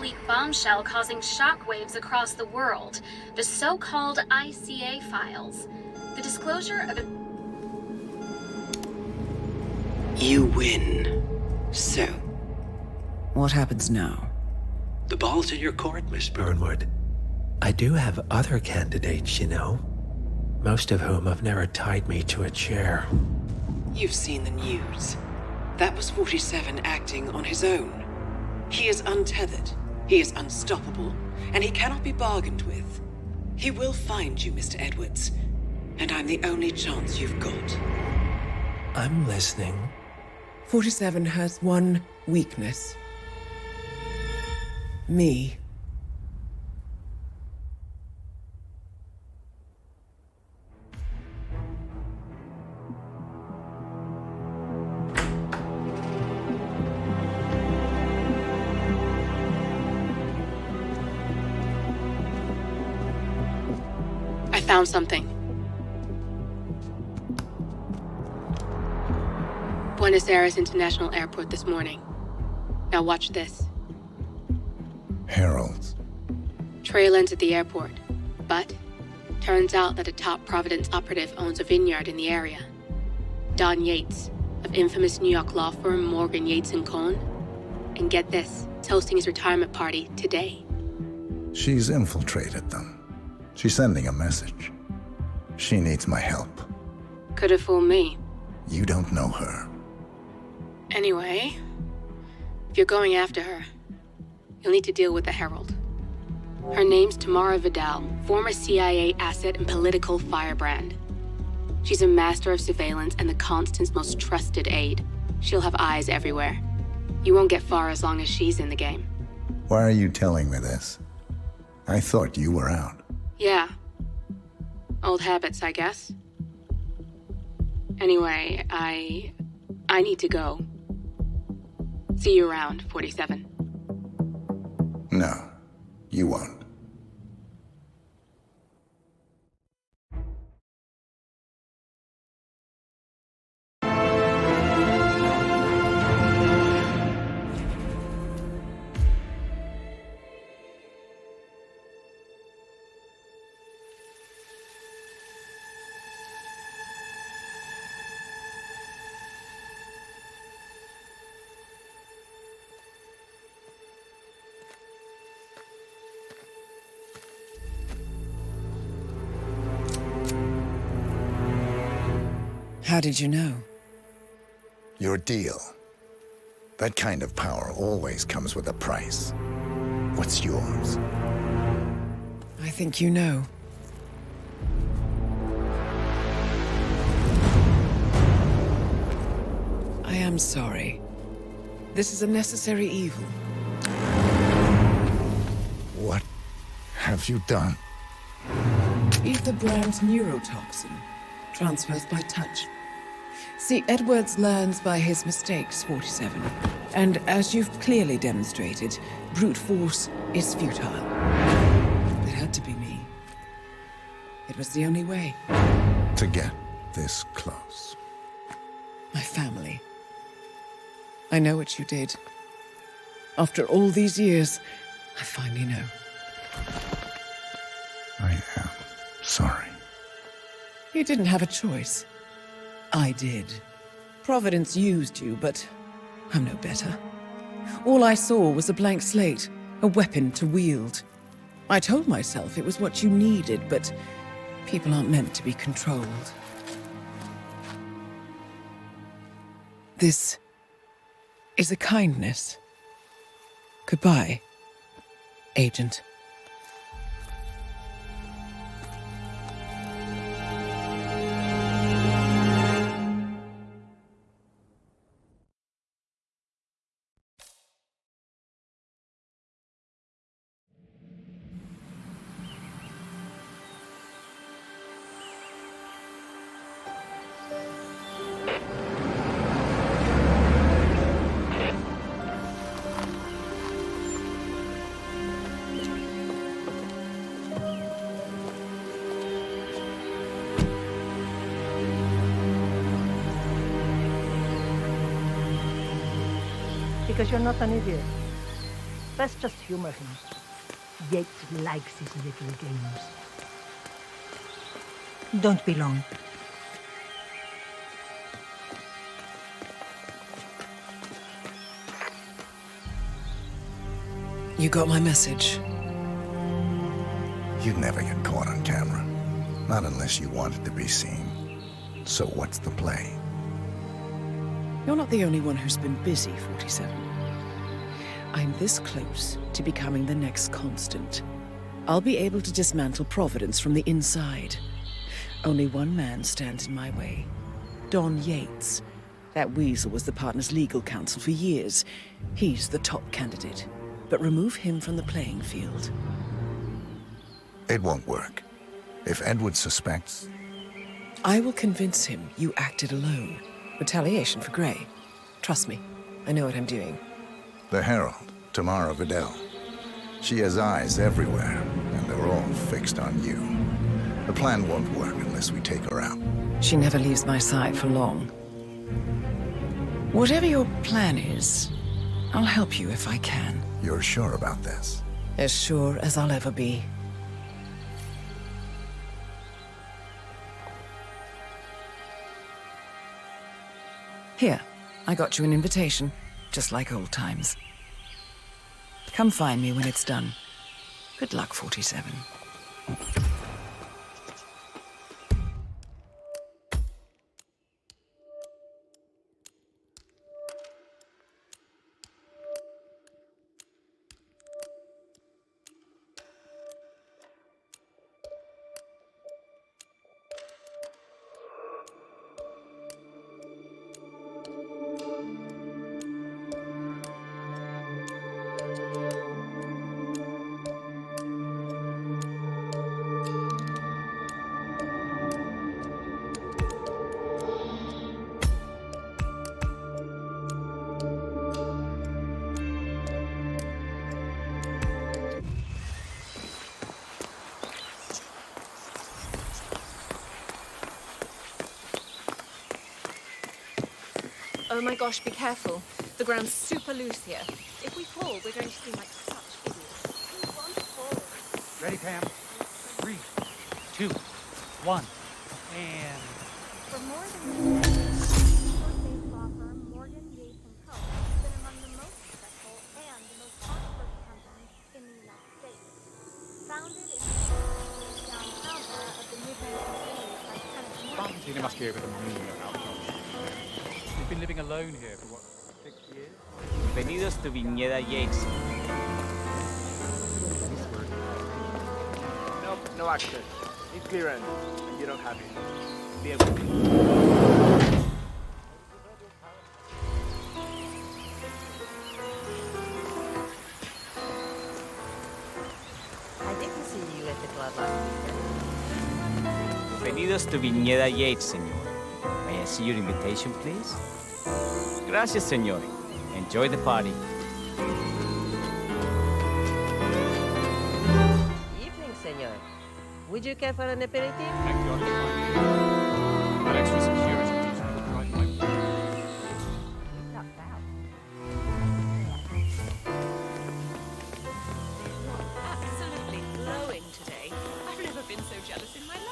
data-leak bombshell causing shockwaves across the world. The so-called ICA files. The disclosure of... You win. So? What happens now? The ball's in your court, Miss Burnwood. I do have other candidates, you know. Most of whom have never tied me to a chair. You've seen the news. That was 47 acting on his own. He is untethered, he is unstoppable, and he cannot be bargained with. He will find you, Mr. Edwards, and I'm the only chance you've got. I'm listening. 47 has one weakness. Me. I found something. Buenos Aires International Airport this morning. Now watch this. Heralds. Trail ends at the airport, but turns out that a top Providence operative owns a vineyard in the area. Don Yates, of infamous New York law firm Morgan, Yates & Cohn. And get this, is hosting his retirement party today. She's infiltrated them. She's sending a message. She needs my help. Could have fooled me. You don't know her. Anyway, if you're going after her, you'll need to deal with the Herald. Her name's Tamara Vidal, former CIA asset and political firebrand. She's a master of surveillance and the Constant's most trusted aide. She'll have eyes everywhere. You won't get far as long as she's in the game. Why are you telling me this? I thought you were out. Yeah. Old habits, I guess. Anyway, I need to go. See you around, 47. No, you won't. How did you know? Your deal. That kind of power always comes with a price. What's yours? I think you know. I am sorry. This is a necessary evil. What have you done? Ether brand neurotoxin transfers by touch. See, Edwards learns by his mistakes, 47. And as you've clearly demonstrated, brute force is futile. It had to be me. It was the only way. To get this close. My family. I know what you did. After all these years, I finally know. I am sorry. You didn't have a choice. I did. Providence used you, but I'm no better. All I saw was a blank slate, a weapon to wield. I told myself it was what you needed, but people aren't meant to be controlled. This is a kindness. Goodbye, Agent. Because you're not an idiot. Let's just humor him. Yates likes his little games. Don't be long. You got my message. You'd never get caught on camera. Not unless you wanted to be seen. So what's the play? You're not the only one who's been busy, 47. I'm this close to becoming the next constant. I'll be able to dismantle Providence from the inside. Only one man stands in my way. Don Yates. That weasel was the partner's legal counsel for years. He's the top candidate. But remove him from the playing field. It won't work. If Edward suspects... I will convince him you acted alone. Retaliation for Grey. Trust me, I know what I'm doing. The Herald, Tamara Vidal. She has eyes everywhere, and they're all fixed on you. The plan won't work unless we take her out. She never leaves my side for long. Whatever your plan is, I'll help you if I can. You're sure about this? As sure as I'll ever be. Here, I got you an invitation, just like old times. Come find me when it's done. Good luck, 47. Oh my gosh, be careful. The ground's super loose here. If we fall, we're going to seem like such idiots. We want to fall. Ready, Pam? 3, 2, 1, and... For more than a decade, real estate law firm Morgan, Yates & Co. has been among the most successful and the most prosperous companies in the United States. Founded in the downtown era of the mid-1980s by Kenneth Morgan. Tina must be over the moon about it. You've been living alone here for what, 6 years? Bienvenidos to Viñeda Yates. Nope, no access. Need clearance, and you don't have it. Be able to. I didn't see you at the club last weekend. Bienvenidos to Viñeda Yates, señor. May I see your invitation, please? Gracias, señor. Enjoy the party. Evening, senor. Would you care for an aperitif? Thank you, I'll keep my That extra security keeps me right my... Absolutely glowing today. I've never been so jealous in my life.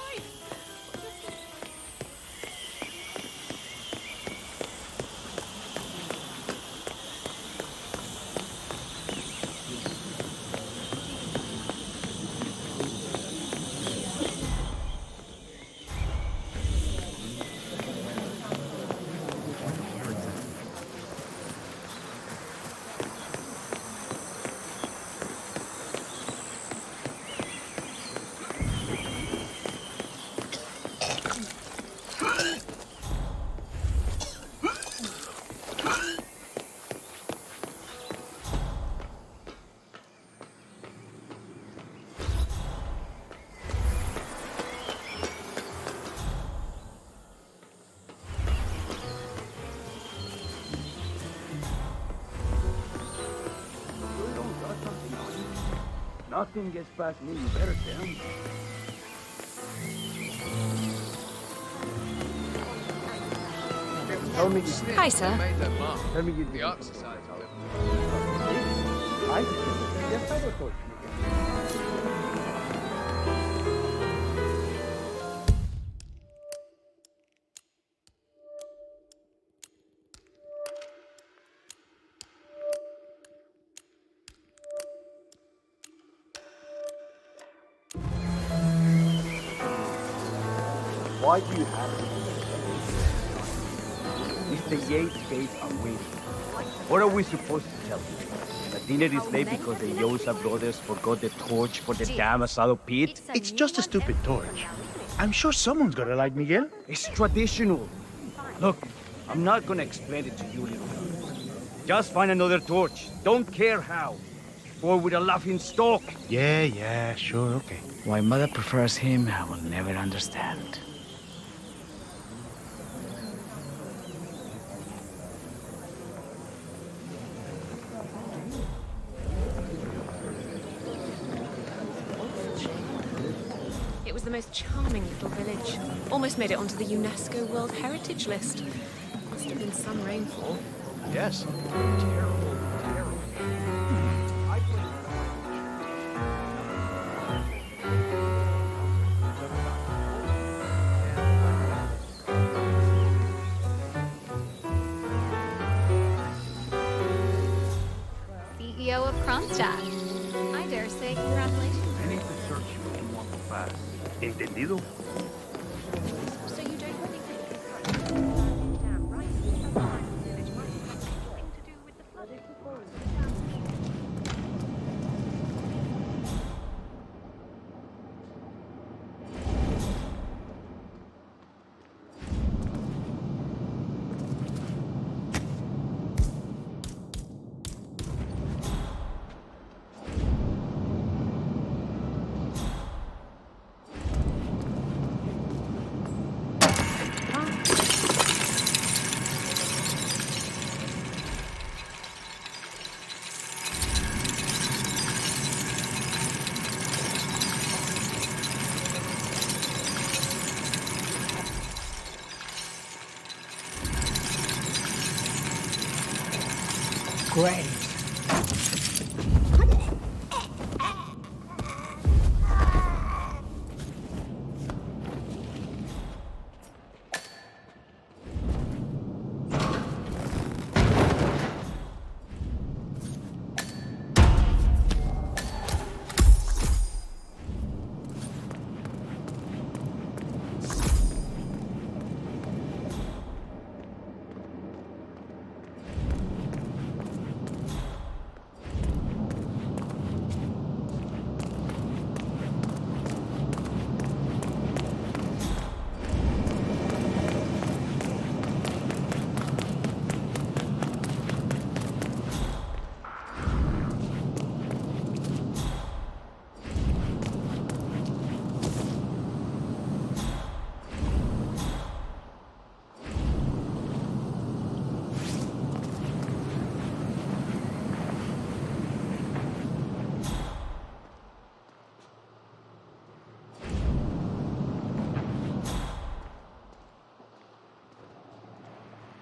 Nothing gets past me, you better tell me. Tell me you Hi, sir. Tell me you did. The Art Society. I I ya está, doctor. Why do you have to? Mr. Yates' gates are waiting. What are we supposed to tell you? The dinner is late because the Yosa brothers forgot the torch for the damn asado pit? It's just a stupid torch. I'm sure someone's got to light Miguel. It's traditional. Look, I'm not gonna explain it to you, little girl. Just find another torch. Don't care how. Or with a laughing stock. Yeah, sure, okay. Why Mother prefers him, I will never understand. It was the most charming little village. Almost made it onto the UNESCO World Heritage List. Must have been some rainfall. Yes. CEO of Kronstadt. I dare say congratulations. I need to search for him more fast. ¿Entendido? So you don't really think Damn right. Village might have something to do with the flooding. Great.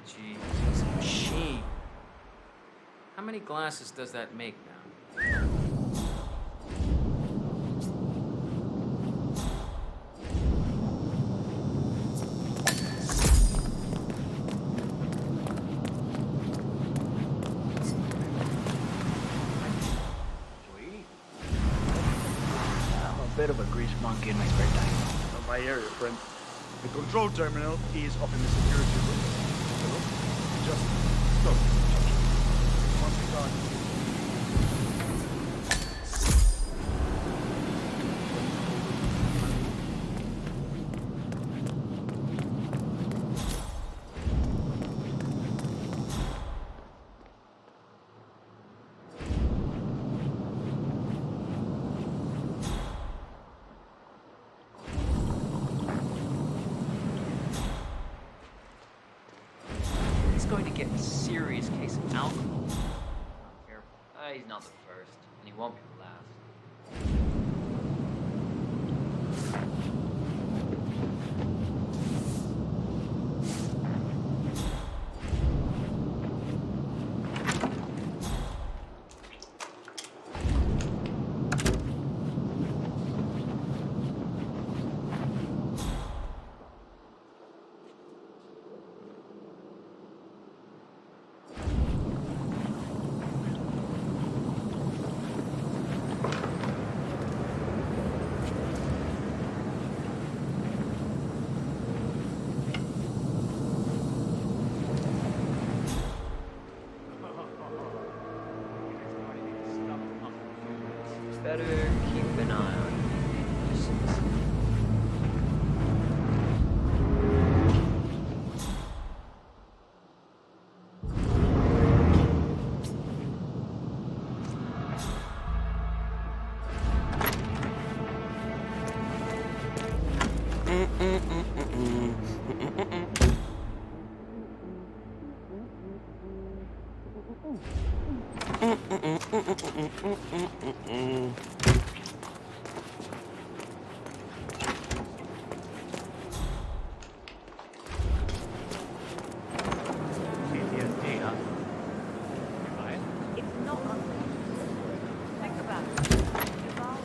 Jesus, machine. How many glasses does that make now? I'm a bit of a grease monkey in my spare time. Not my area, friend. The control terminal is up in the security room. Just go. Once we're done. He's going to get a serious case of alcohol. Not careful. He's not the first, and he won't be the last. CTSD, huh? It's not unreasonable. Think about it. Duval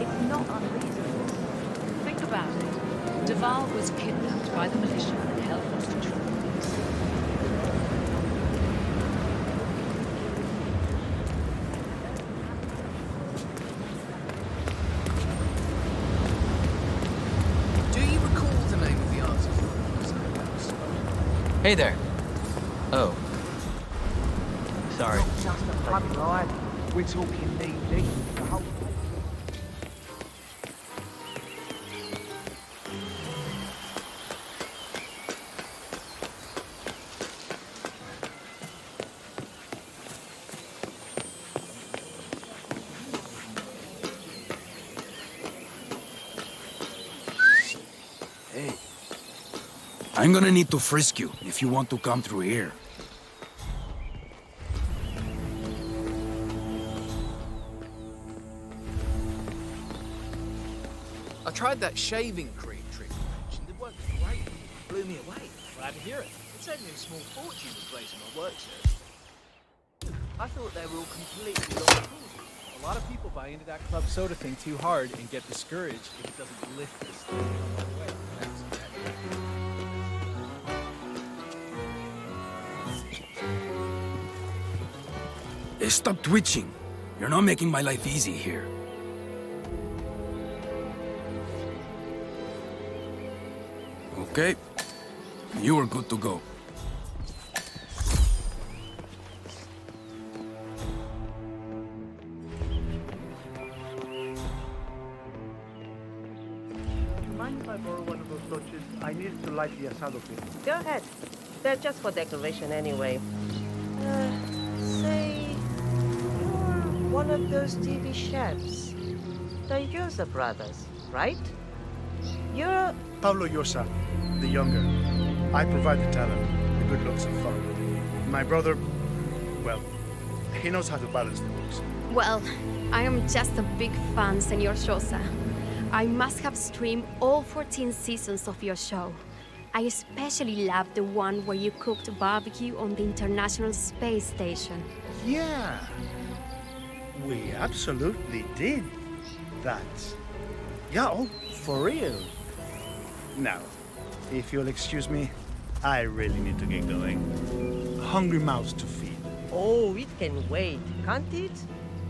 It's not unreasonable. Think about it. Duval was kidnapped by the militia and held hostage for weeks. Do you recall the name of the artist? Hey there. Oh. Sorry. Just a bloody ride. We're talking knee-deep. The whole Hey. I'm gonna need to frisk you if you want to come through here. I tried that shaving cream trick you mentioned. It worked great. It blew me away. Glad to hear it. It saved me a small fortune replacing my work shirt. I thought they were all completely off. A lot of people buy into that club soda thing too hard and get discouraged if it doesn't lift the stage all the way. Hey, stop twitching. You're not making my life easy here. Okay. You are good to go. Mind if I borrow one of those torches? I need it to light the asado pit. Go ahead. They're just for decoration anyway. Say, you're one of those TV chefs. The Yosa brothers, right? You're... Pablo Llosa, the younger. I provide the talent, the good looks and fun. My brother, well, he knows how to balance the books. Well, I am just a big fan, Senor Llosa. I must have streamed all 14 seasons of your show. I especially loved the one where you cooked barbecue on the International Space Station. Yeah, we absolutely did that. Yeah, oh, for real. Now, if you'll excuse me, I really need to get going. Hungry mouths to feed. Oh, it can wait, can't it?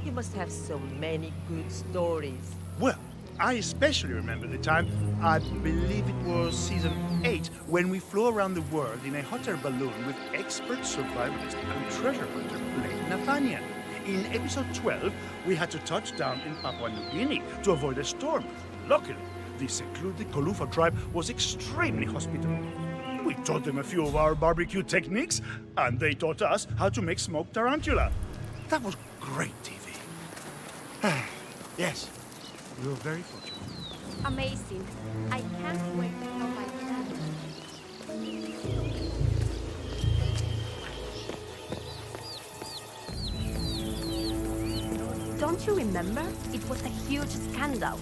You must have so many good stories. Well, I especially remember the time, I believe it was season 8, when we flew around the world in a hot air balloon with expert survivalist and treasure hunter Blake Nathaniel. In episode 12, we had to touch down in Papua New Guinea to avoid a storm. Luckily, the secluded Kolufa tribe was extremely hospitable. We taught them a few of our barbecue techniques, and they taught us how to make smoked tarantula. That was great TV. Yes, you're very fortunate. Amazing. I can't wait to tell my friends. Don't you remember? It was a huge scandal.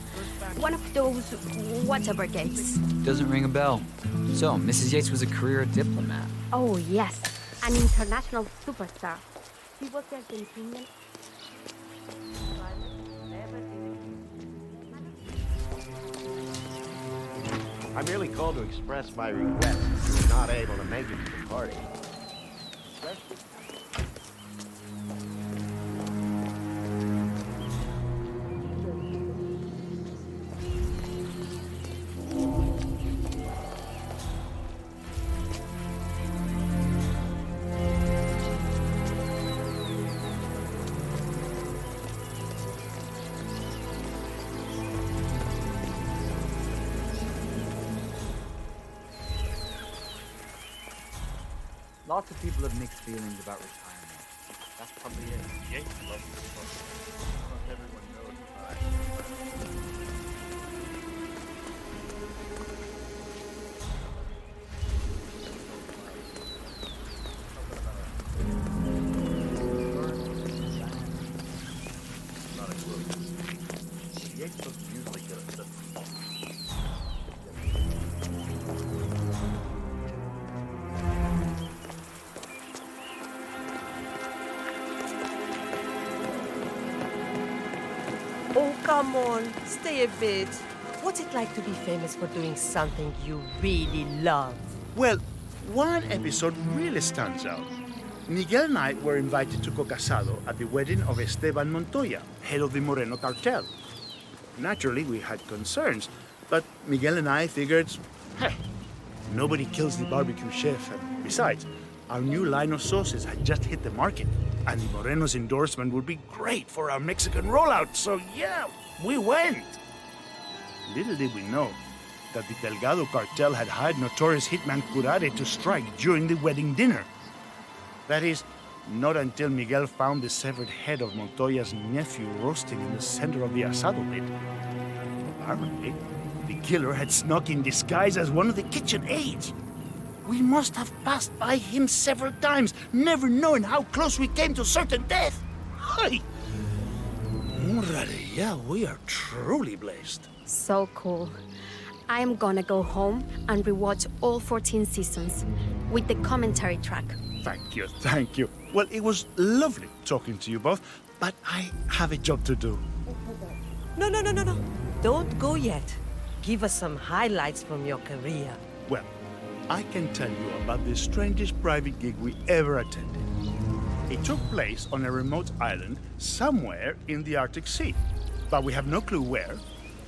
One of those whatever gates. Doesn't ring a bell. So, Mrs. Yates was a career diplomat. Oh, yes. An international superstar. He was the Argentinian. I merely called to express my regret that you were not able to make it to the party. Lots of people have mixed feelings about retirement. That's probably it. Yates loves this book. Not everyone knows about it. Not a clue. Yates was usually good at this. Oh, come on. Stay a bit. What's it like to be famous for doing something you really love? Well, one episode really stands out. Miguel and I were invited to cook asado at the wedding of Esteban Montoya, head of the Moreno cartel. Naturally, we had concerns, but Miguel and I figured, hey, nobody kills the barbecue chef, and besides, our new line of sauces had just hit the market, and the Moreno's endorsement would be great for our Mexican rollout, so yeah, we went. Little did we know that the Delgado cartel had hired notorious hitman Curare to strike during the wedding dinner. That is, not until Miguel found the severed head of Montoya's nephew roasting in the center of the asado pit. Apparently, the killer had snuck in disguise as one of the kitchen aides. We must have passed by him several times, never knowing how close we came to certain death. Hi! Yeah, we are truly blessed. So cool. I am gonna go home and rewatch all 14 seasons with the commentary track. Thank you. Well, it was lovely talking to you both, but I have a job to do. No. Don't go yet. Give us some highlights from your career. Well, I can tell you about the strangest private gig we ever attended. It took place on a remote island somewhere in the Arctic Sea, but we have no clue where,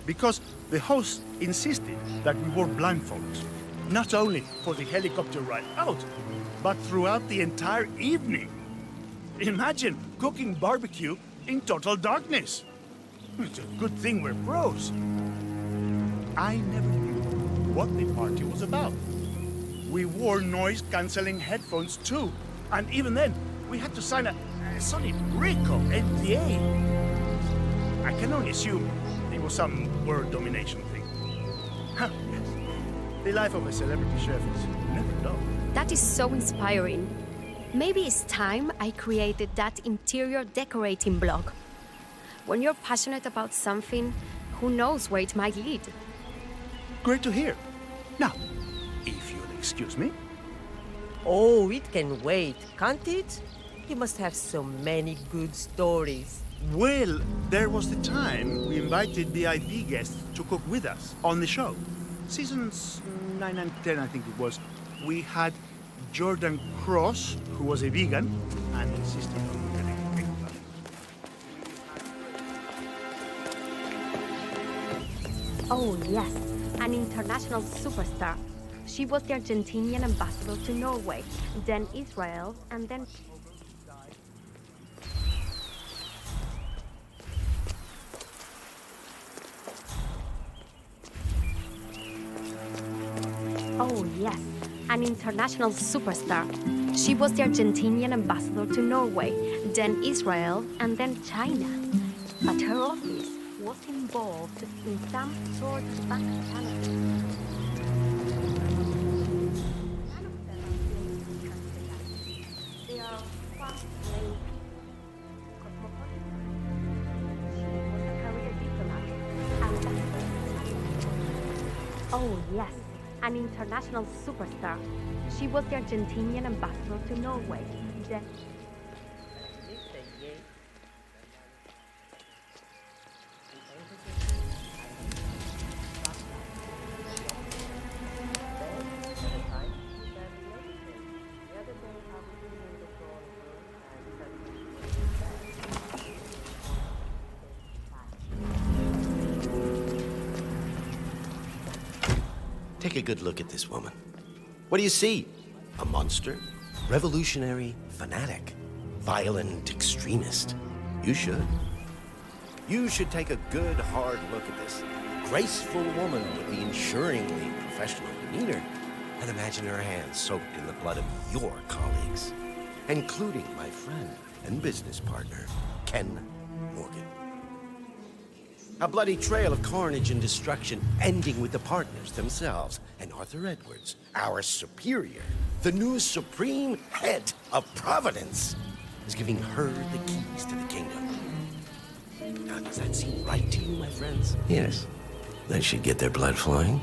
because the host insisted that we wore blindfolds, not only for the helicopter ride out, but throughout the entire evening. Imagine cooking barbecue in total darkness. It's a good thing we're pros. I never knew what the party was about. We wore noise-canceling headphones too, and even then, we had to sign a solid RICO NDA. I can only assume it was some word domination thing. Huh, yes. The life of a celebrity chef is never dull. That is so inspiring. Maybe it's time I created that interior decorating blog. When you're passionate about something, who knows where it might lead? Great to hear. Now, if you'll excuse me. Oh, it can wait, can't it? You must have so many good stories. Well, there was the time we invited VIP guests to cook with us on the show. Seasons 9 and 10, I think it was. We had Jordan Cross, who was a vegan, and insisted on getting eggplant. Oh, yes, an international superstar. She was the Argentinian ambassador to Norway, then Israel, and then... Oh, yes, an international superstar. She was the Argentinian ambassador to Norway, then Israel, and then China. But her office was involved in some sort of back channel. They are fast-paced, cosmopolitan. She was a career diplomat, and oh, yes. An international superstar. She was the Argentinian ambassador to Norway. Then... Take a good look at this woman. What do you see? A monster? Revolutionary fanatic? Violent extremist? You should. You should take a good, hard look at this graceful woman with the ensuringly professional demeanor. And imagine her hands soaked in the blood of your colleagues, including my friend and business partner, Ken Morgan. A bloody trail of carnage and destruction, ending with the partners themselves and Arthur Edwards, our superior, the new supreme head of Providence, is giving her the keys to the kingdom. Now, does that seem right to you, my friends? Yes. They should get their blood flowing.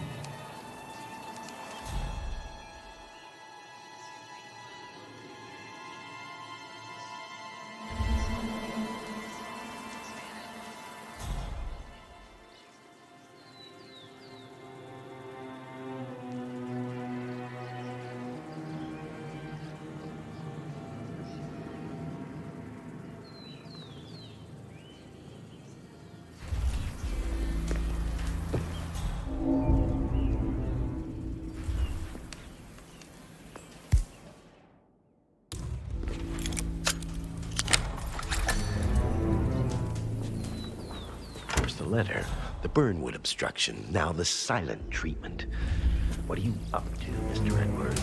The letter, the Burnwood obstruction, now the silent treatment. What are you up to, Mr. Edwards?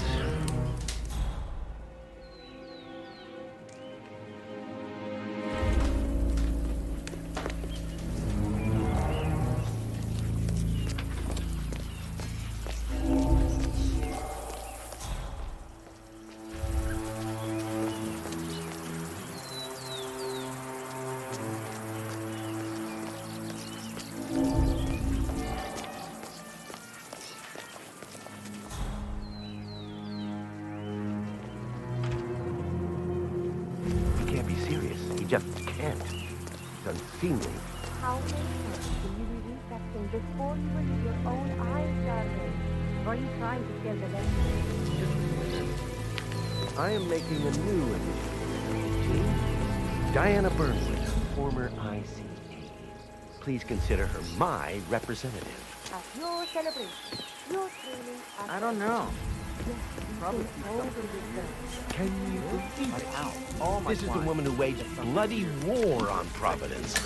Just can't. It's unseemly. How many times will you read that thing before you believe your own eyes, darling? Or are you trying to scare the lesson? Just a minute. I am making a new initiative. Diana Burnwood, former ICA. Please consider her my representative. At your celebration, your training... I don't know. Probably Can you believe it? Oh my This is the woman who waged bloody war on Providence.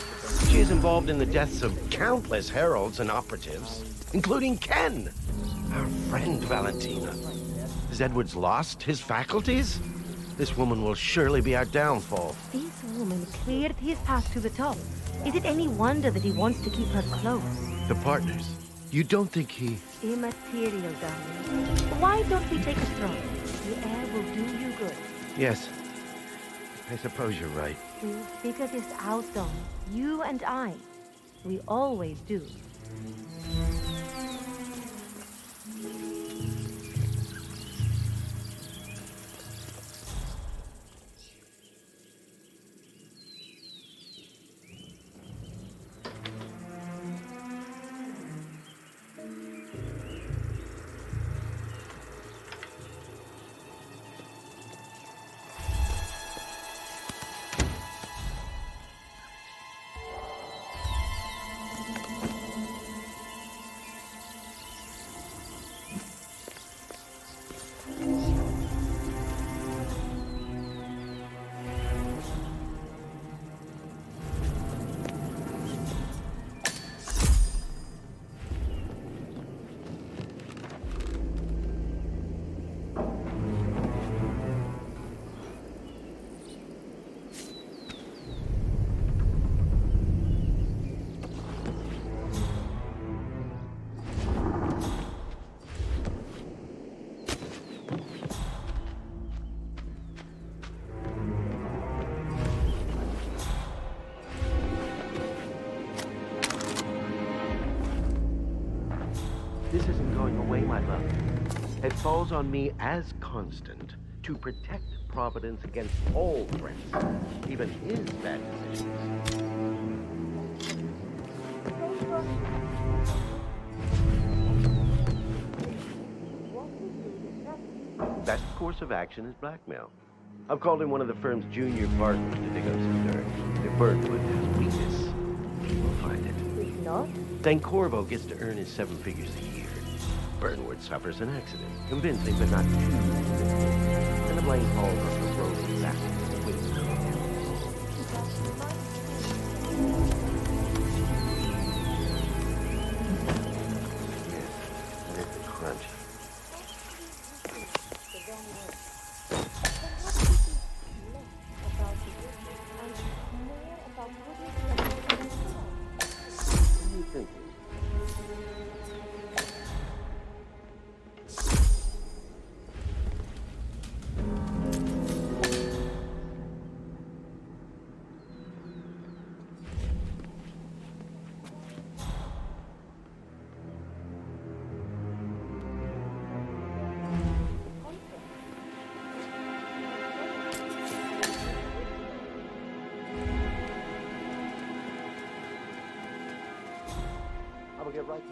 She is involved in the deaths of countless heralds and operatives, including Ken, our friend Valentina. Has Edwards lost his faculties? This woman will surely be our downfall. This woman cleared his path to the top. Is it any wonder that he wants to keep her close? The partners. You don't think he... Immaterial, darling. Why don't we take a stroll? The air will do you good. Yes. I suppose you're right. We'll figure this out, Don. You and I. We always do. This isn't going away, my love. It falls on me as constant to protect Providence against all threats, even his bad decisions. Best course of action is blackmail. I've called in one of the firm's junior partners to dig up some dirt. If Burnwood has weakness, he will find it. If not? Then Corvo gets to earn his 7 figures a year. Burnwood suffers an accident, convincing but not too convincing, and the blame falls on the road assassin. Yes, it's a crunch. like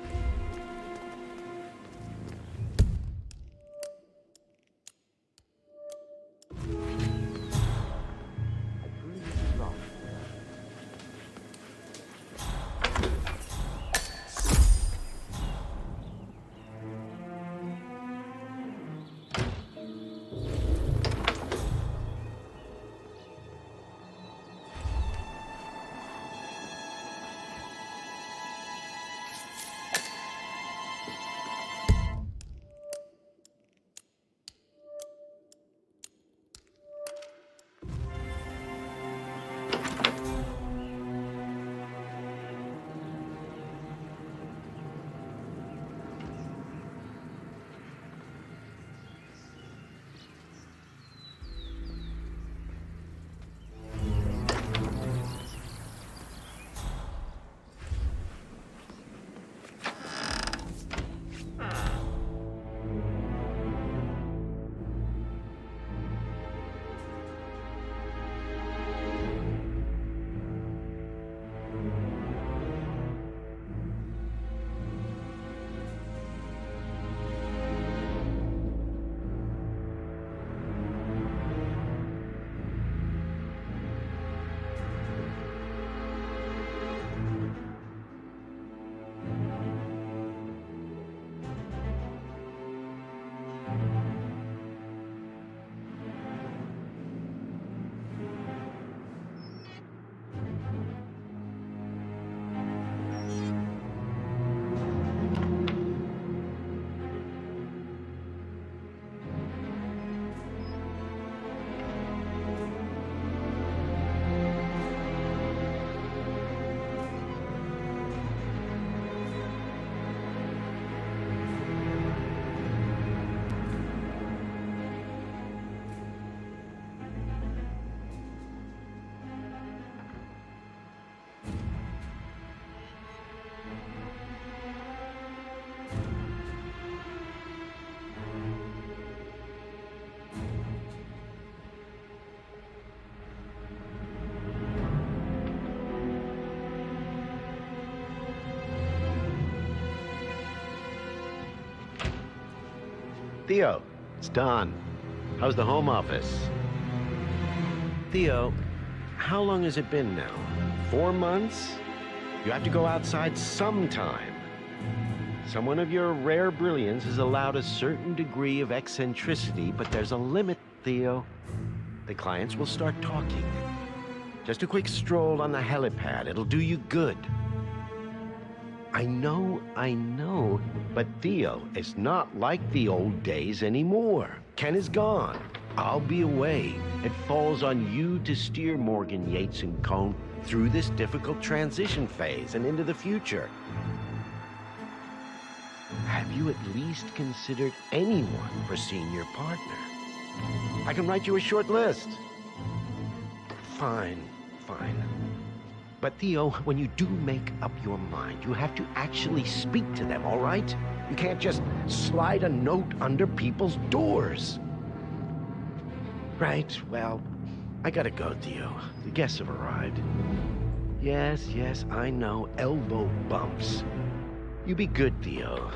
I prove you wrong. Theo, it's Don. How's the home office? Theo, how long has it been now? 4 months? You have to go outside sometime. Someone of your rare brilliance is allowed a certain degree of eccentricity, but there's a limit, Theo. The clients will start talking. Just a quick stroll on the helipad. It'll do you good. I know, but Theo, it's not like the old days anymore. Ken is gone. I'll be away. It falls on you to steer Morgan, Yates, and Cohn through this difficult transition phase and into the future. Have you at least considered anyone for senior partner? I can write you a short list. Fine. But Theo, when you do make up your mind, you have to actually speak to them, all right? You can't just slide a note under people's doors. Right, well, I gotta go, Theo. The guests have arrived. Yes, I know, elbow bumps. You be good, Theo.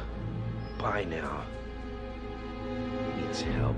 Bye now. Needs help.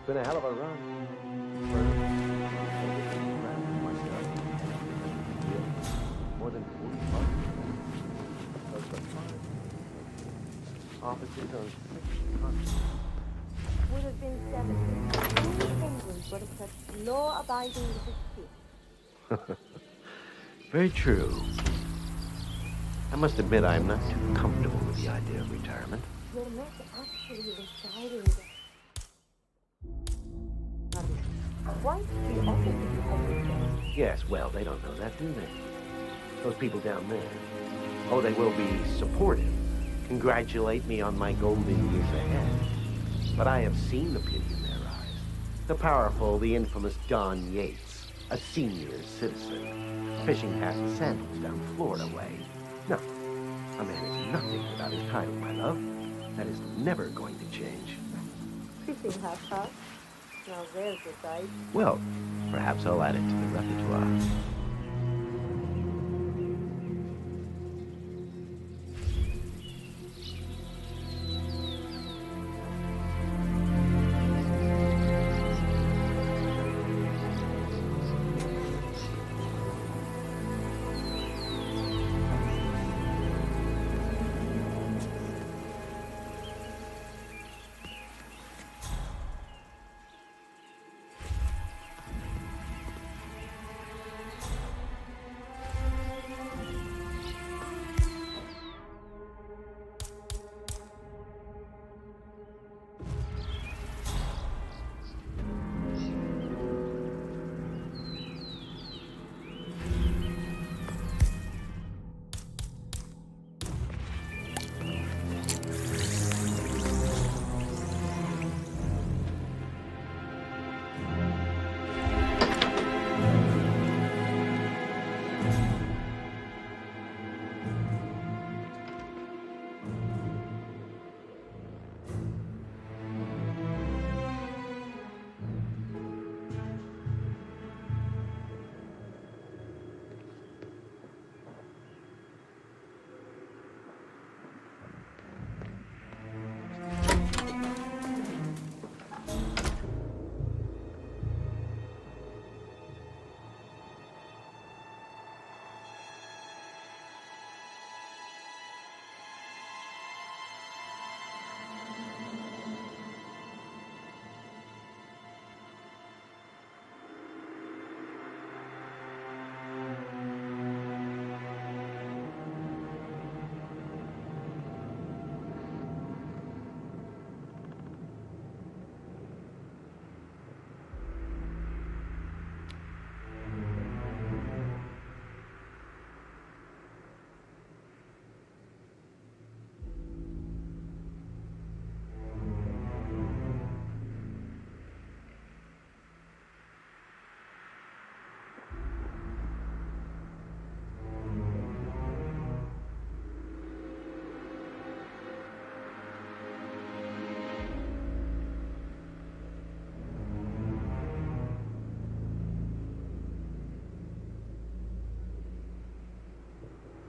been a hell of a run. More than 40 bucks. Offices on 6 continents. Would have been 17. England would have kept law-abiding with his kids. Very true. I must admit I am not too comfortable with the idea of retirement. You're not actually retiring. Why did you offer to do everything? Yes, well, they don't know that, do they? Those people down there. Oh, they will be supportive. Congratulate me on my golden years ahead. But I have seen the pity in their eyes. The powerful, the infamous Don Yates, a senior citizen, fishing past the sandals down Florida way. No, a man is nothing without his title, my love. That is never going to change. Fishing half huh? Now there's the side. Well, perhaps I'll add it to the repertoire.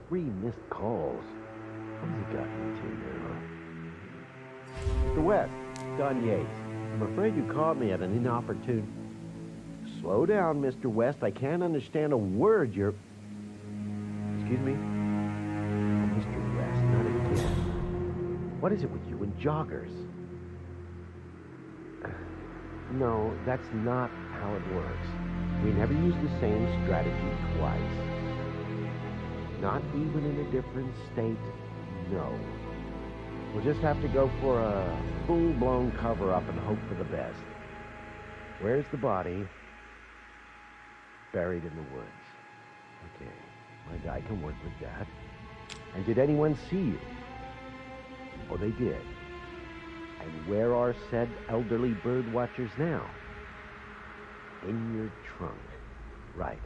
Three missed calls. What has he gotten into now? Mr. West, Don Yates. I'm afraid you caught me at an inopportune... Slow down, Mr. West. I can't understand a word you're... Excuse me? Oh, Mr. West, not again. What is it with you and joggers? No, that's not how it works. We never use the same strategy twice. Not even in a different state, no. We'll just have to go for a full-blown cover-up and hope for the best. Where's the body? Buried in the woods. Okay, my guy can work with that. And did anyone see you? Oh, they did. And where are said elderly bird watchers now? In your trunk. Right.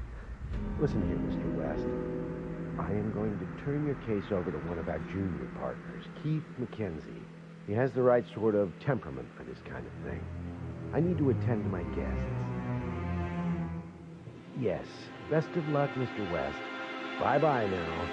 Listen here, Mr. West. I am going to turn your case over to one of our junior partners, Keith McKenzie. He has the right sort of temperament for this kind of thing. I need to attend to my guests. Yes. Best of luck, Mr. West. Bye-bye now.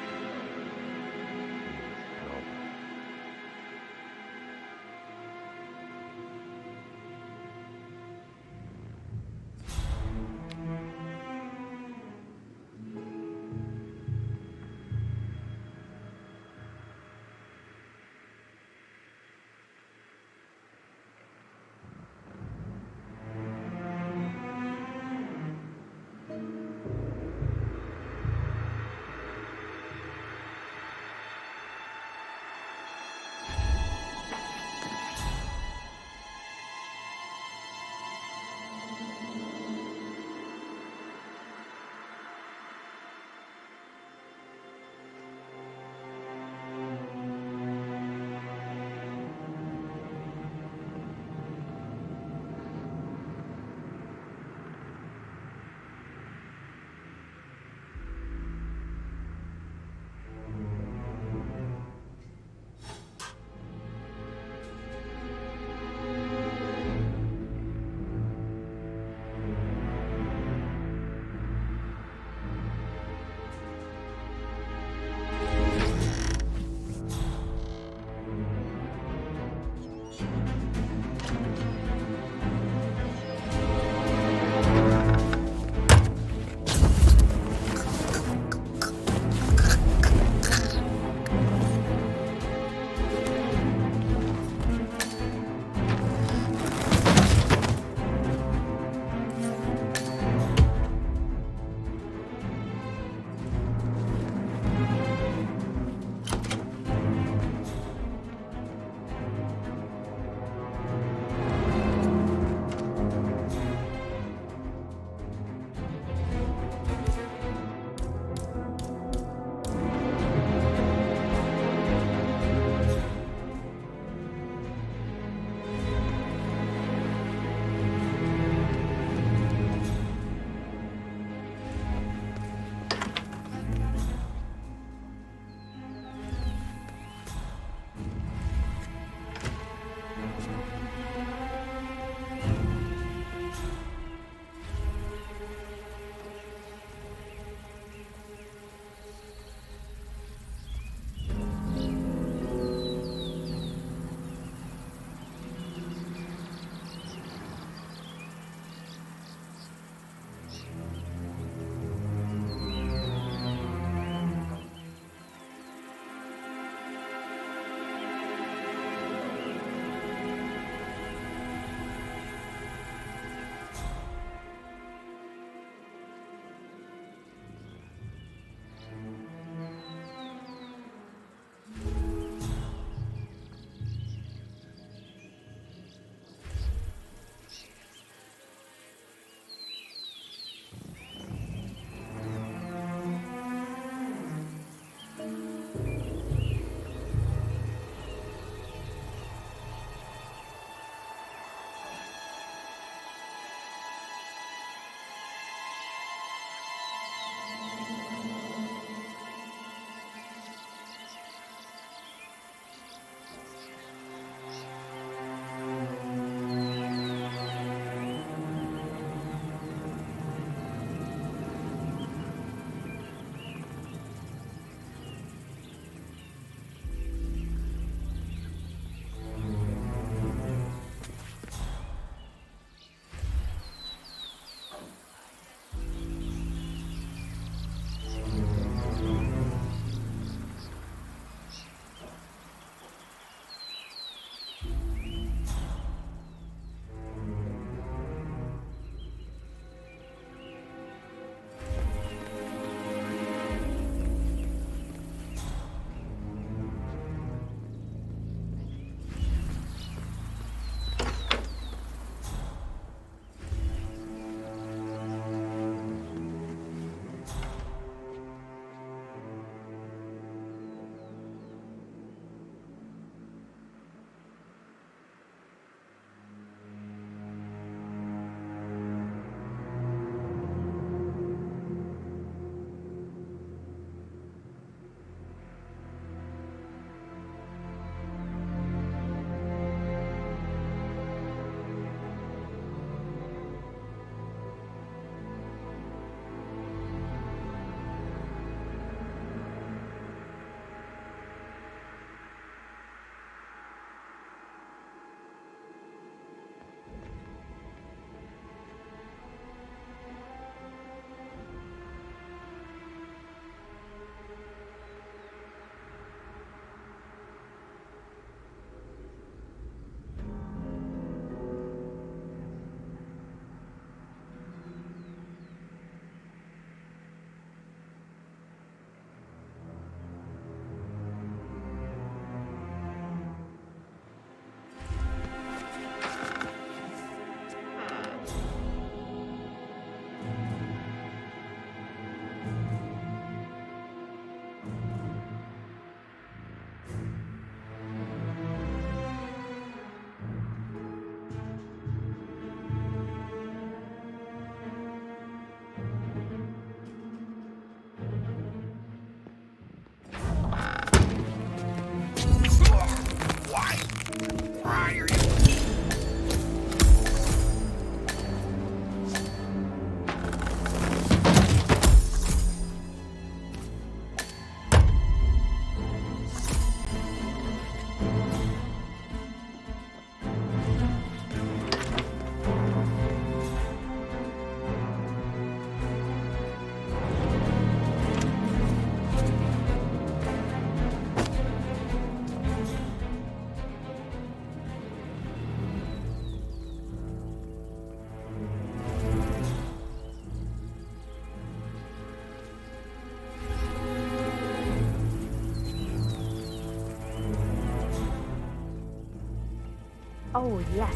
Oh, yes,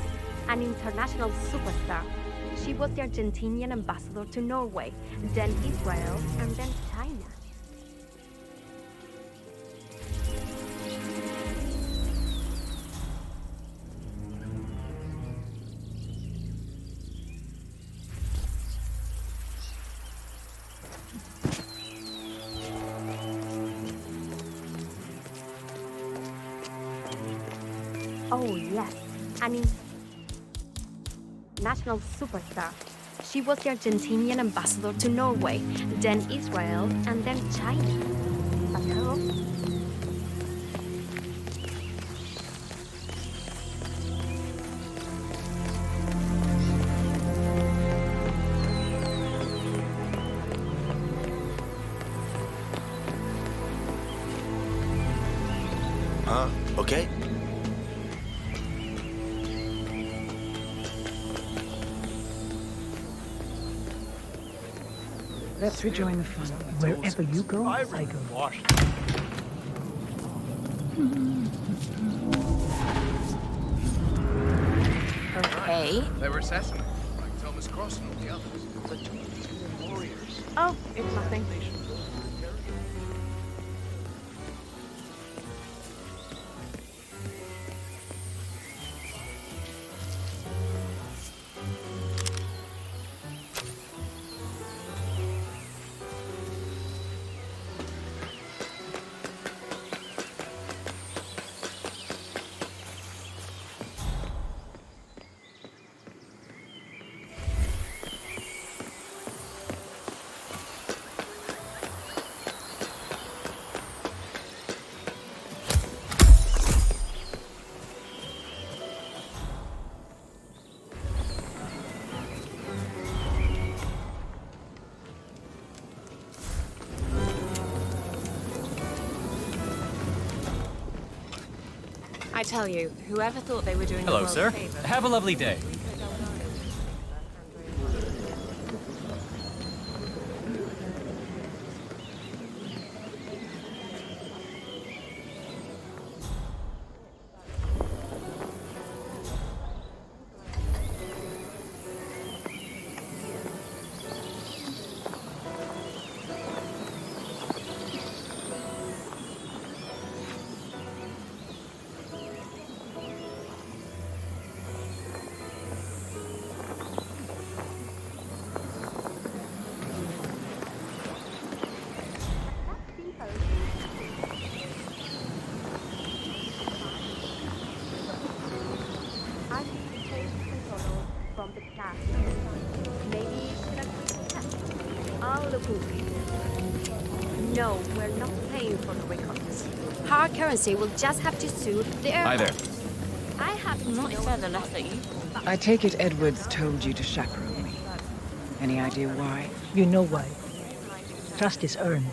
an international superstar. She was the Argentinian ambassador to Norway, then Israel, and then China. Oh, yes, an international superstar. She was the Argentinian ambassador to Norway, then Israel, and then China. But her Okay. Let's rejoin the fun. Wherever you go, I go. Okay. They were assassinated, like Thomas Cross and all the others. But warriors. Oh, it's nothing. I tell you, whoever thought they were doing Hello, the world sir. a favor. Have a lovely day. From the past. Maybe should I put that? I'll look into it. No, we're not paying for the records. Hard currency will just have to suit the Hi there. I have Not further left that you. I take it Edwards told you to chaperone me. Any idea why? You know why. Trust is earned.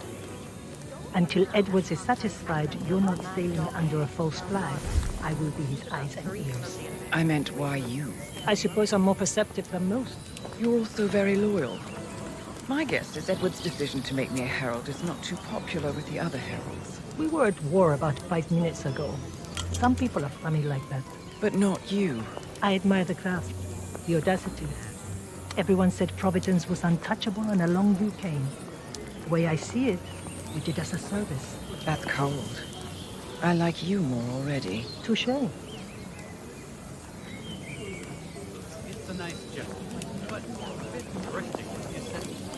Until Edwards is satisfied you're not sailing under a false flag, I will be his eyes and ears. I meant why you. I suppose I'm more perceptive than most. You're also very loyal. My guess is Edward's decision to make me a herald is not too popular with the other heralds. We were at war about 5 minutes ago. Some people are funny like that. But not you. I admire the craft, the audacity. Everyone said Providence was untouchable and along you came. The way I see it, you did us a service. That's cold. I like you more already. Touché. It's a nice joke, but a bit thrifty.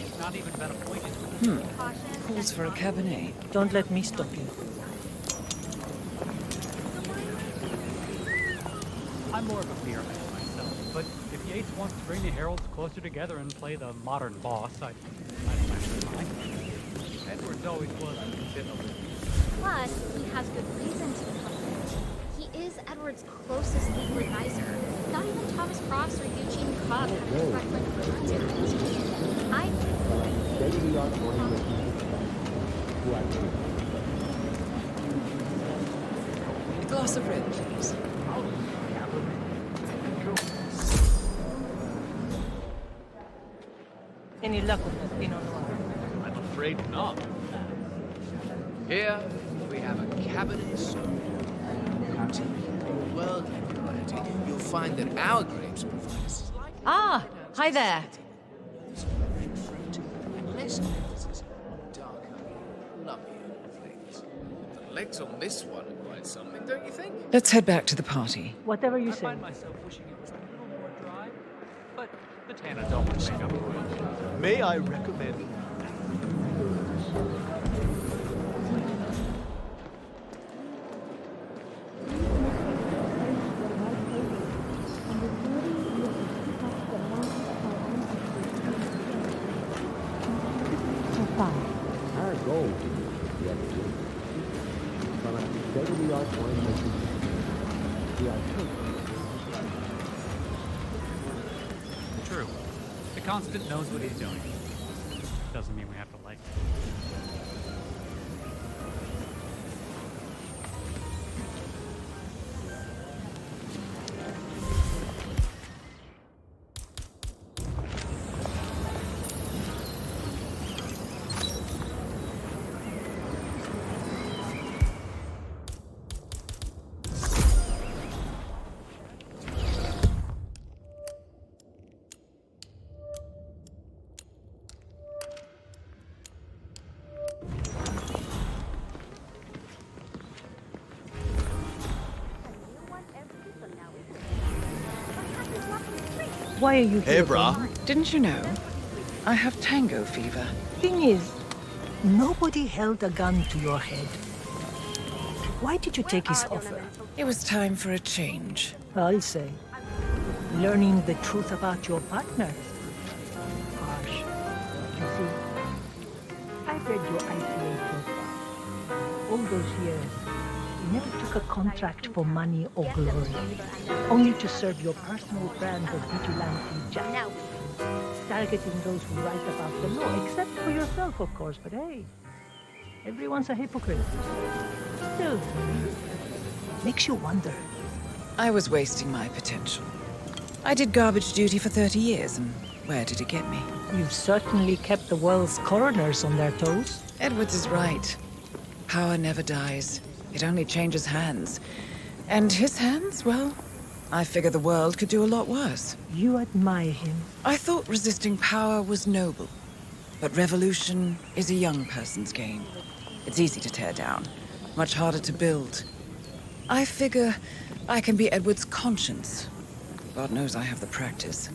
It's not even been appointed. Calls for a cabernet. Don't let me stop you. I'm more of a beer man myself, but if Yates wants to bring the heralds closer together and play the modern boss, I don't actually mind. Edwards always was a bit of a... Plus, he has good reason to trust him. He is Edward's closest legal advisor. Not even Thomas Cross or Eugene Cobb have a direct record to it. I A glass of red, please. Any luck with that Pinot Noir? I'm afraid not. Here we have a cabinet stone. Worldly security, you'll find that our grapes provide us Ah, hi there. and less emphasis on darker, lumpier things. The legs on this one are quite something, don't you think? Let's head back to the party. Whatever you I say. find myself wishing it was a little more dry, but the tannins always make up for it. May I recommend? Our goal is to get from a state-of-the-art winemaking. We are True. The Constant knows what he's doing. Doesn't mean we have to like it. Why are you Hey, here? brah. Then? Didn't you know? I have tango fever. Thing is, nobody held a gun to your head. Why did you take his offer? It was time for a change. I'll say. Learning the truth about your partner. Harsh. You see, I've read your ICA profile. All those years, you never took a contract for money or glory. Only to serve your personal brand of vigilante justice. Targeting those who write about the law, except for yourself, of course. But hey, everyone's a hypocrite. Still, makes you wonder. I was wasting my potential. I did garbage duty for 30 years, and where did it get me? You've certainly kept the world's coroners on their toes. Edwards is right. Power never dies. It only changes hands. And his hands, well, I figure the world could do a lot worse. You admire him. I thought resisting power was noble. But revolution is a young person's game. It's easy to tear down, much harder to build. I figure I can be Edward's conscience. God knows I have the practice.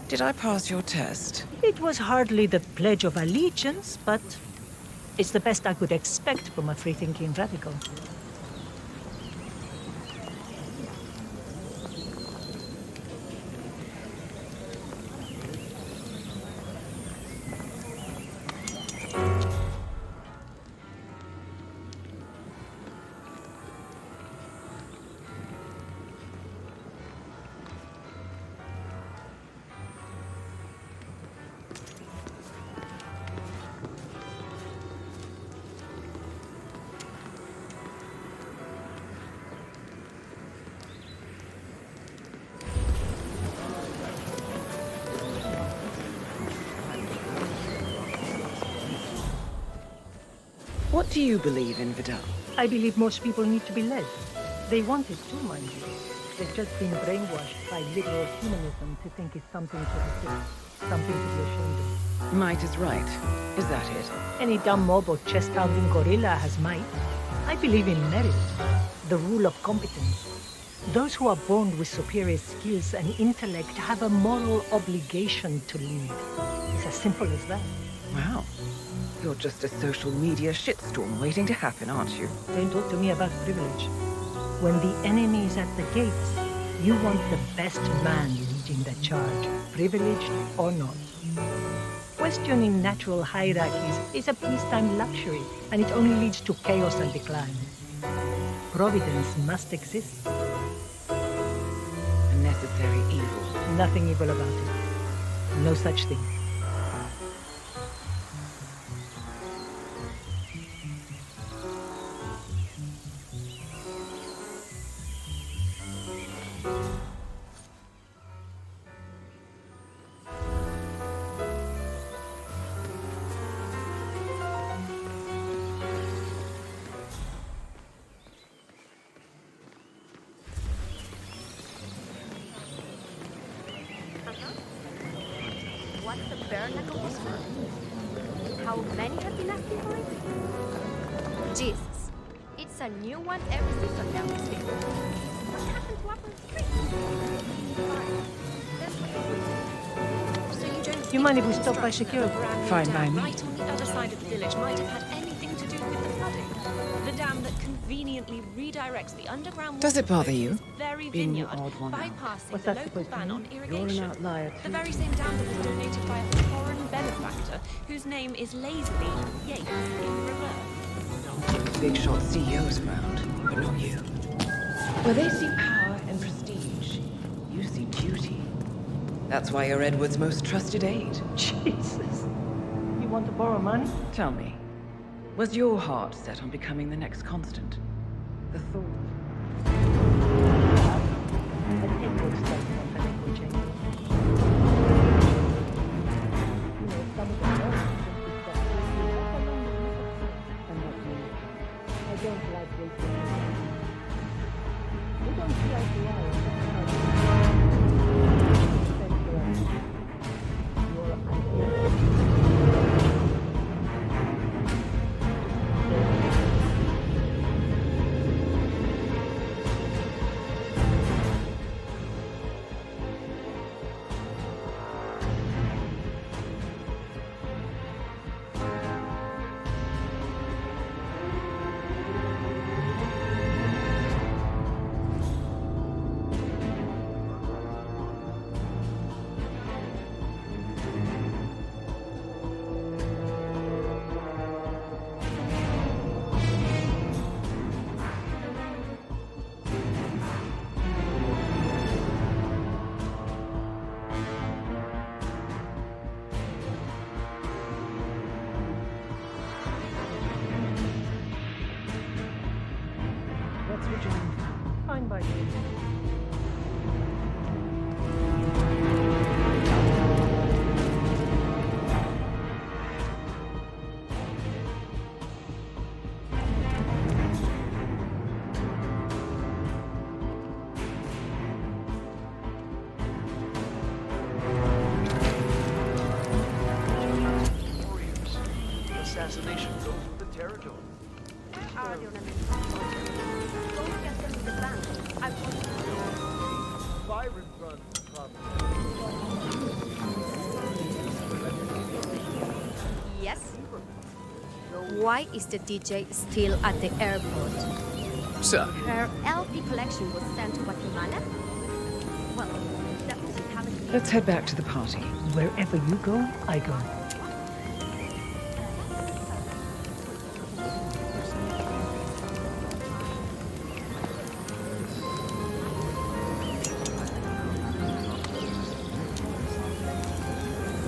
Did I pass your test? It was hardly the Pledge of Allegiance, but it's the best I could expect from a free-thinking radical. What do you believe in, Vidal? I believe most people need to be led. They want it too, mind you. They've just been brainwashed by liberal humanism to think it's something to resist, something to be ashamed of. Might is right. Is that it? Any dumb mob or chest-pounding gorilla has might. I believe in merit, the rule of competence. Those who are born with superior skills and intellect have a moral obligation to lead. It's as simple as that. Wow. You're just a social media shitstorm waiting to happen, aren't you? Don't talk to me about privilege. When the enemy is at the gates, you want the best man leading the charge, privileged or not. Questioning natural hierarchies is a peacetime luxury, and it only leads to chaos and decline. Providence must exist. A necessary evil. Nothing evil about it. No such thing. bare neck of his foot. How many have been asking for it? Jesus. It's a new one every season down this field. What happened to Upper Street? Do you mind if we stop by security? Fine by me. Right on the other side of the village might have had anything to do with the flooding. The dam that conveniently redirects the underground Does it bother you? very Being the vineyard, odd one out. bypassing What's the that local supposed to ban mean? on You're an irrigation. outlier The too. very same dam that was donated by a foreign benefactor whose name is lazily Yates in reverse. Big shot CEOs around, but not you. Where they see power and prestige, you see beauty. That's why you're Edward's most trusted aide. Jesus. You want to borrow money? Tell me, was your heart set on becoming the next constant? The thought. I take your statement that it will change. You know, some of the lawyers simply stop thinking, how long will you succeed? And not me. I don't like wasting time. We don't see eye to eye on the What's your job? Fine by me. Assassination goes with the territory. Where are the ornaments? Don't get them in the bank. I want to Byron runs the club. Yes? Why is the DJ still at the airport? Sir. Her LP collection was sent to Guatemala? Well, that was haven't. Let's head back to the party. Wherever you go, I go.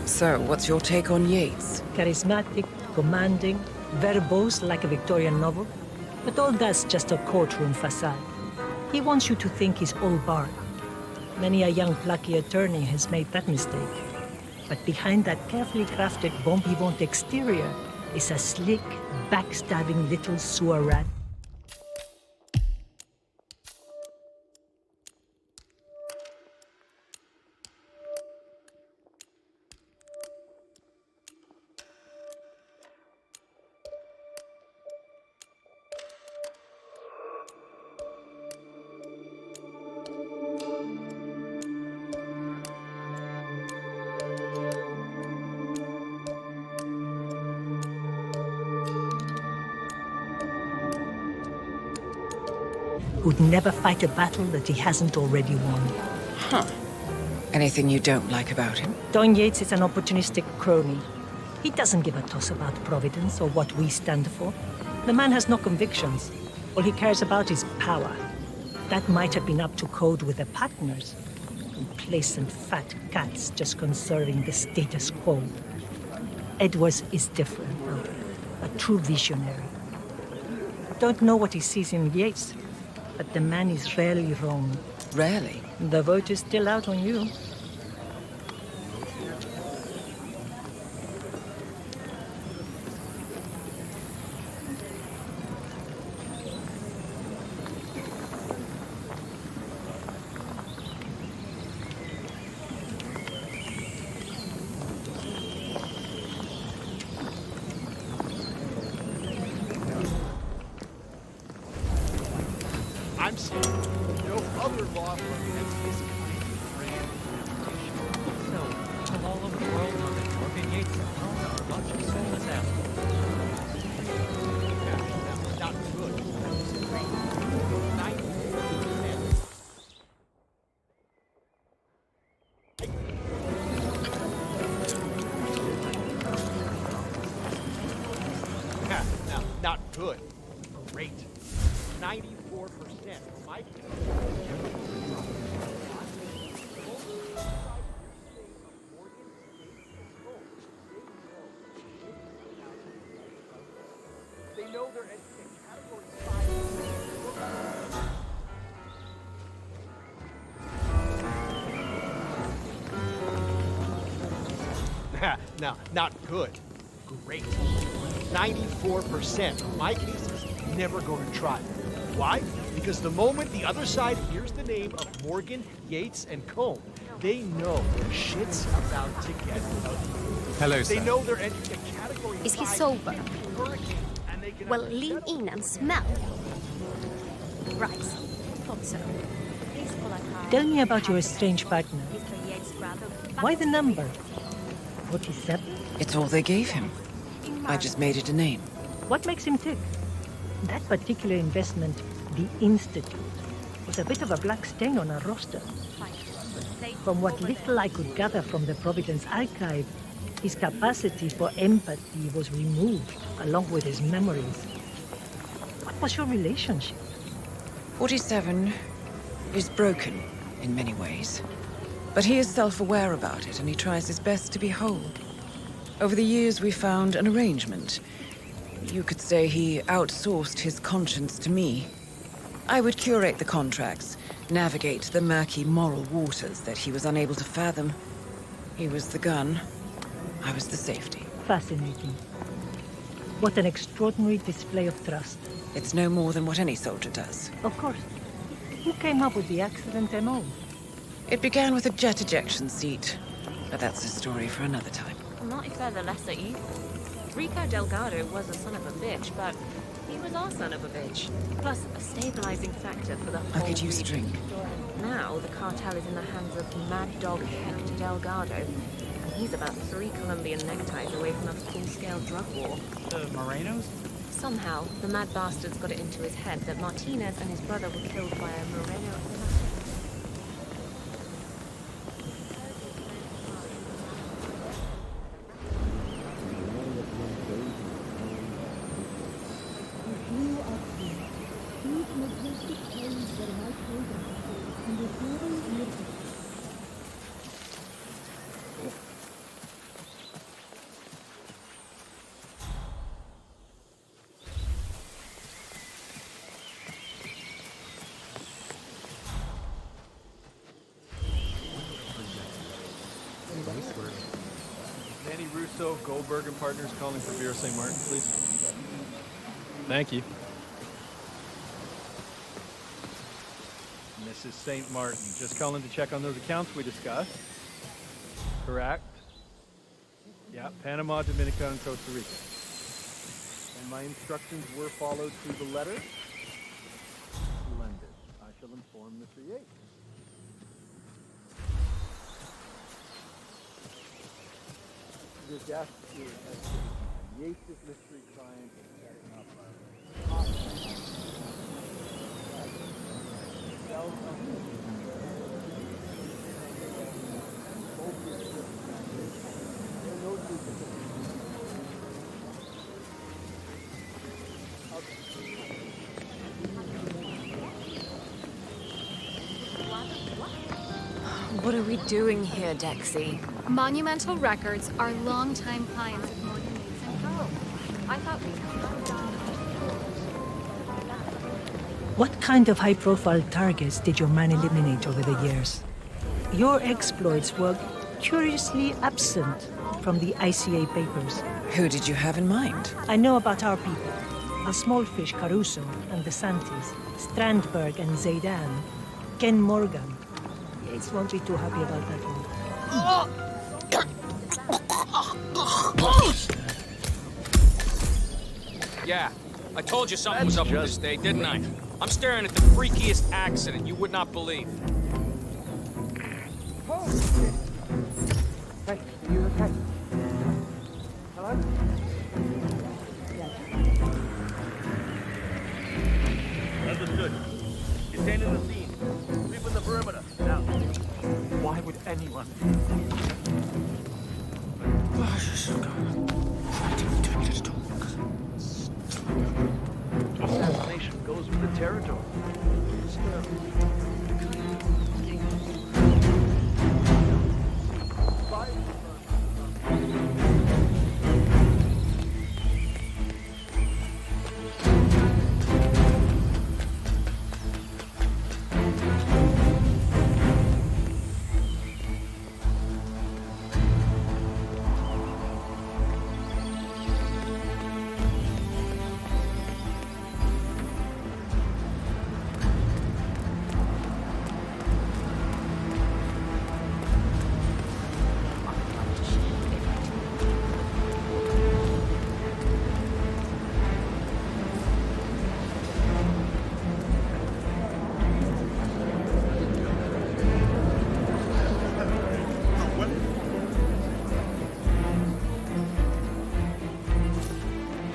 So, what's your take on Yates? Charismatic, commanding, verbose like a Victorian novel. But all that's just a courtroom facade. He wants you to think he's all bar. Many a young plucky attorney has made that mistake. But behind that carefully crafted bon vivant exterior is a slick, backstabbing little sewer rat. Who'd never fight a battle that he hasn't already won. Huh. Anything you don't like about him? Don Yates is an opportunistic crony. He doesn't give a toss about Providence or what we stand for. The man has no convictions. All he cares about is power. That might have been up to code with the partners. Complacent fat cats just conserving the status quo. Edwards is different, though. A true visionary. Don't know what he sees in Yates, but the man is rarely wrong. Rarely? The vote is still out on you. this. No other law firm has this brand reputation. So, people all over the world know that Morgan Yates and Cohn are a bunch of soulless assholes. Not good. Now, not good. Great. 94%. Mike. They know they're in category 5. No, not good. Great. 94%. My case is never going to try. Why? Because the moment the other side hears the name of Morgan, Yates, and Cohn, they know shit's about to get ugly. Hello, sir. They know they're entering a category Is he 5 sober? hurricane, and they can Well, lean in and smell. Right. Thought so. Tell me about your estranged partner. Why the number? 47? It's all they gave him. I just made it a name. What makes him tick? That particular investment, the Institute, was a bit of a black stain on our roster. From what little I could gather from the Providence archive, his capacity for empathy was removed, along with his memories. What was your relationship? 47 is broken in many ways. But he is self-aware about it, and he tries his best to be whole. Over the years, we found an arrangement. You could say he outsourced his conscience to me. I would curate the contracts, navigate the murky moral waters that he was unable to fathom. He was the gun. I was the safety. Fascinating. What an extraordinary display of trust. It's no more than what any soldier does. Of course. Who came up with the accident MO? It began with a jet ejection seat, but that's a story for another time. Not if they're the lesser evil. Rico Delgado was a son of a bitch, but he was our son of a bitch. Plus, a stabilizing factor for the whole I could use a region. drink. Now, the cartel is in the hands of Mad Dog Hector Delgado, and he's about 3 Colombian neckties away from a full-scale drug war. The Morenos? Somehow, the mad bastard's got it into his head that Martinez and his brother were killed by a Moreno assassin. Danny Russo, Goldberg and Partners calling for Vera St. Martin, please. Thank you. Mrs. St. Martin, just calling to check on those accounts we discussed. Correct. Yeah, Panama, Dominica, and Costa Rica. And my instructions were followed to the letter. Splendid. I shall inform Mr. Yates. Your guest is Yates' mystery client is setting up What are we doing here, Dexy? Monumental Records are longtime clients of Morgan Yates and Co. I thought we What kind of high-profile targets did your man eliminate over the years? Your exploits were curiously absent from the ICA papers. Who did you have in mind? I know about our people. The Smallfish Caruso and the Santis, Strandberg and Zaydan, Ken Morgan. Yates won't be too happy about that one. Yeah, I told you something was up with this day, didn't I? I'm staring at the freakiest accident you would not believe. Hey, are you okay? Hello? Understood. Detaining the scene. Sweeping the perimeter. Now. Why would anyone? Assassination goes with the territory.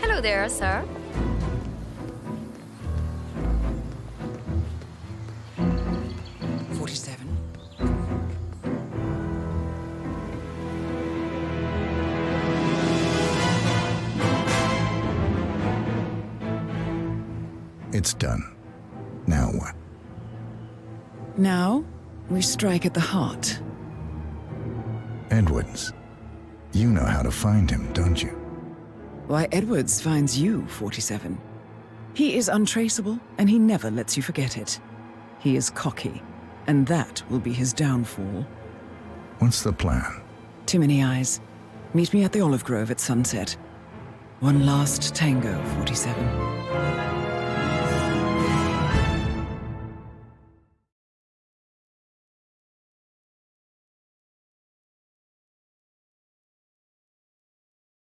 Hello there, sir. It's done. Now what? Now, we strike at the heart. Edwards. You know how to find him, don't you? Why, Edwards finds you, 47. He is untraceable, and he never lets you forget it. He is cocky, and that will be his downfall. What's the plan? Too many eyes. Meet me at the Olive Grove at sunset. One last tango, 47.